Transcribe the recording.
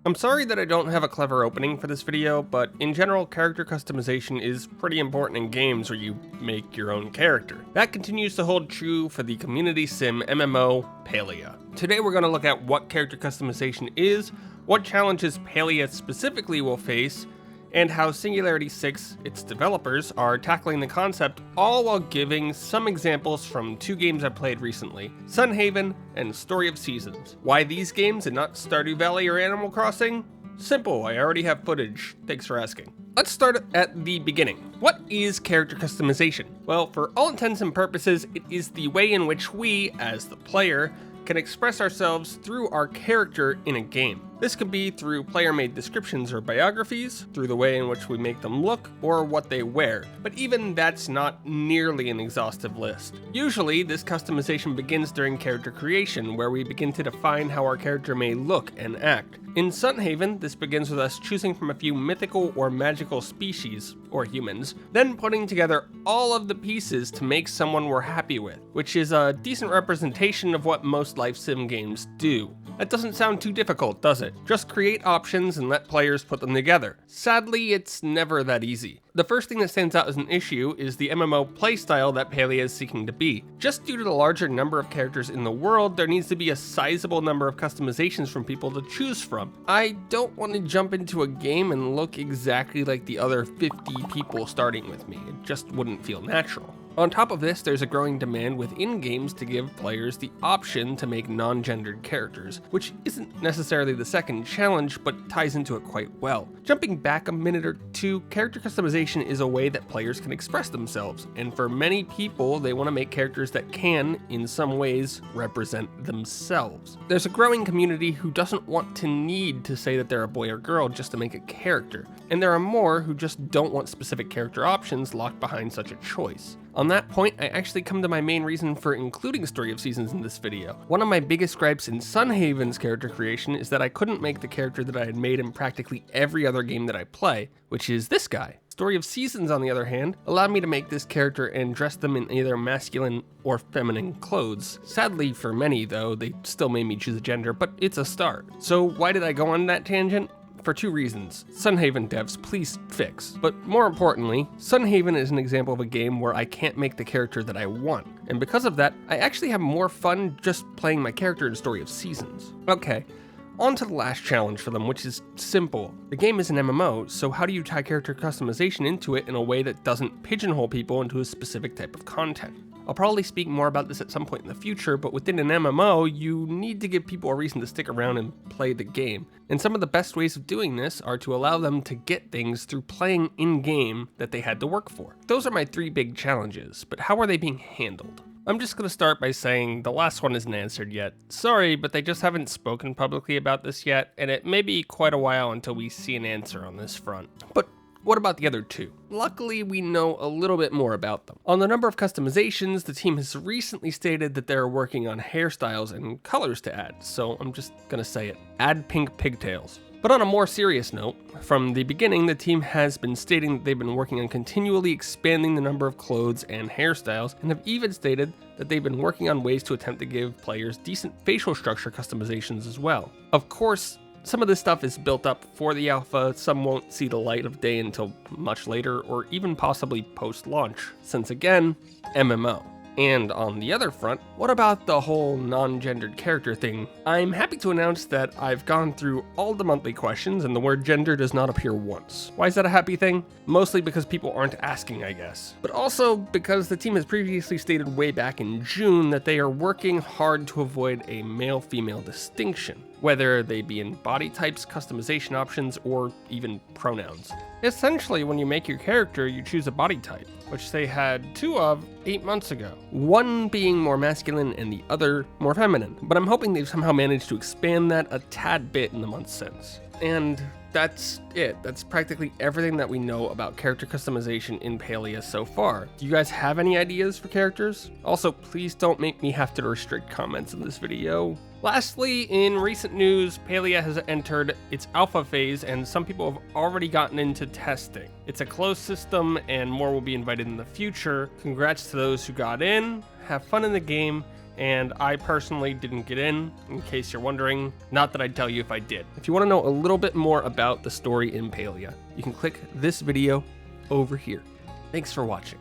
I'm sorry that I don't have a clever opening for this video, but in general, character customization is pretty important in games where you make your own character. That continues to hold true for the community sim MMO Palia. Today we're going to look at what character customization is, what challenges Palia specifically will face, and how Singularity 6, its developers, are tackling the concept, all while giving some examples from two games I played recently, Sunhaven and Story of Seasons. Why these games and not Stardew Valley or Animal Crossing? Simple, I already have footage, thanks for asking. Let's start at the beginning. What is character customization? Well, for all intents and purposes, it is the way in which we, as the player, can express ourselves through our character in a game. This could be through player-made descriptions or biographies, through the way in which we make them look, or what they wear, but even that's not nearly an exhaustive list. Usually, this customization begins during character creation, where we begin to define how our character may look and act. In Sunhaven, this begins with us choosing from a few mythical or magical species, or humans, then putting together all of the pieces to make someone we're happy with, which is a decent representation of what most life sim games do. That doesn't sound too difficult, does it? Just create options and let players put them together. Sadly, it's never that easy. The first thing that stands out as an issue is the MMO playstyle that Palia is seeking to be. Just due to the larger number of characters in the world, there needs to be a sizable number of customizations from people to choose from. I don't want to jump into a game and look exactly like the other 50 people starting with me. It just wouldn't feel natural. On top of this, there's a growing demand within games to give players the option to make non-gendered characters, which isn't necessarily the second challenge, but ties into it quite well. Jumping back a minute or two, character customization is a way that players can express themselves, and for many people, they want to make characters that can, in some ways, represent themselves. There's a growing community who doesn't want to need to say that they're a boy or girl just to make a character, and there are more who just don't want specific character options locked behind such a choice. On that point, I actually come to my main reason for including Story of Seasons in this video. One of my biggest gripes in Sunhaven's character creation is that I couldn't make the character that I had made in practically every other game that I play, which is this guy. Story of Seasons, on the other hand, allowed me to make this character and dress them in either masculine or feminine clothes. Sadly for many though, they still made me choose a gender, but it's a start. So why did I go on that tangent? For two reasons. Sunhaven devs, please fix. But more importantly, Sunhaven is an example of a game where I can't make the character that I want. And because of that, I actually have more fun just playing my character in Story of Seasons. Okay, on to the last challenge for them, which is simple. The game is an MMO, so how do you tie character customization into it in a way that doesn't pigeonhole people into a specific type of content? I'll probably speak more about this at some point in the future, but within an MMO, you need to give people a reason to stick around and play the game. And some of the best ways of doing this are to allow them to get things through playing in-game that they had to work for. Those are my three big challenges, but how are they being handled? I'm just going to start by saying the last one isn't answered yet. Sorry, but they just haven't spoken publicly about this yet, and it may be quite a while until we see an answer on this front. But what about the other two? Luckily, we know a little bit more about them. On the number of customizations, the team has recently stated that they're working on hairstyles and colors to add, so I'm just gonna say it. Add pink pigtails. But on a more serious note, from the beginning, the team has been stating that they've been working on continually expanding the number of clothes and hairstyles, and have even stated that they've been working on ways to attempt to give players decent facial structure customizations as well. Of course, some of this stuff is built up for the alpha, some won't see the light of day until much later, or even possibly post-launch, since again, MMO. And on the other front, what about the whole non-gendered character thing? I'm happy to announce that I've gone through all the monthly questions and the word gender does not appear once. Why is that a happy thing? Mostly because people aren't asking, I guess. But also because the team has previously stated way back in June that they are working hard to avoid a male-female distinction, whether they be in body types, customization options, or even pronouns. Essentially, when you make your character, you choose a body type, which they had two of 8 months ago. One being more masculine and the other more feminine, but I'm hoping they've somehow managed to expand that a tad bit in the months since. And that's it. That's practically everything that we know about character customization in Palia so far. Do you guys have any ideas for characters? Also, please don't make me have to restrict comments in this video. Lastly, in recent news, Palia has entered its alpha phase and some people have already gotten into testing. It's a closed system and more will be invited in the future. Congrats to those who got in, have fun in the game, and I personally didn't get in case you're wondering. Not that I'd tell you if I did. If you want to know a little bit more about the story in Palia, you can click this video over here. Thanks for watching.